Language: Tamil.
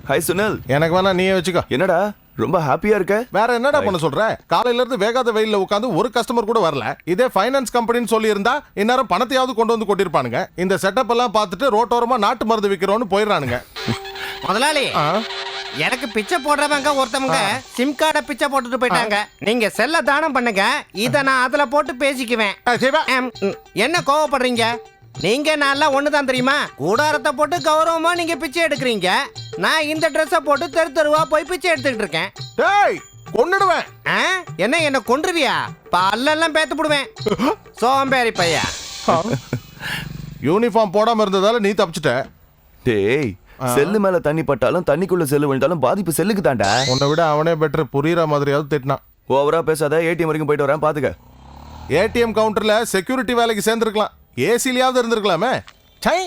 ஹாய் சுனில். எனக்கு வேணா நீயே வச்சுக்கோ. என்னடா ரொம்ப ஹாப்பியா இருக்க? வேற என்னடா பண்ண சொல்ற? காலையில இருந்து வேகாத வெயில்ல உட்காந்து ஒரு கஸ்டமர் கூட வரல. இதே ஃபைனான்ஸ் கம்பெனின்னு சொல்லி இருந்தா இந்நேரம் பணத்தையாவது கொண்டு வந்து கொட்டிருப்பானுங்க. இந்த செட்டப் எல்லாம் பார்த்துட்டு ரோட்டோரமா நாட்டு மருந்து விக்கிறோன்னு போயிடுறானுங்க. முதலாளி, எனக்கு பிச்சை போடுறவங்க ஒருத்தவங்க சிம் கார்டை பிச்சை போட்டுட்டு போயிட்டாங்க. நீங்க செல்ல தானம் பண்ணுங்க, இத நான் அதுல போட்டு பேசிக்குவேன். என்ன கோவப்படுறீங்க? நீங்க நல்லா ஒண்ணுதான் தெரியுமா? கூடாரத்தை போட்டு கௌரவமா நீங்க பிச்சை எடுக்கிறீங்க. நான் இந்த ட்ரெஸ்ஸை போட்டு தெரு தெருவா போய் பிச்சை எடுத்துக்கிட்டு இருக்கேன். டேய் கொன்னுடுவேன். என்ன கொன்றுவியா? பல்லெல்லாம் பேத்து போடுவேன். சோம்பேறி பையா. யூனிஃபார்ம் போடாம இருந்ததால நீ தப்பிச்சிட்ட. டேய், செல்லு மேல தண்ணி பட்டாலும் தண்ணிக்குள்ள செல்லு விழுந்தாலும் பாதிப்பு செல்லுக்கு தாண்டா. உன்னை விட அவனே பெட்டர். புரியுற மாதிரியாவது திட்டினான். ஓவரா பேசாத. ஏடிஎம் வரைக்கும் போயிட்டு வரேன், பாத்துக்க. ஏடிஎம் கவுண்டர்ல செக்யூரிட்டி வேலைக்கு சேர்ந்துருக்கலாம். ஏசிலியாவது இருந்திருக்கலாமே. சை.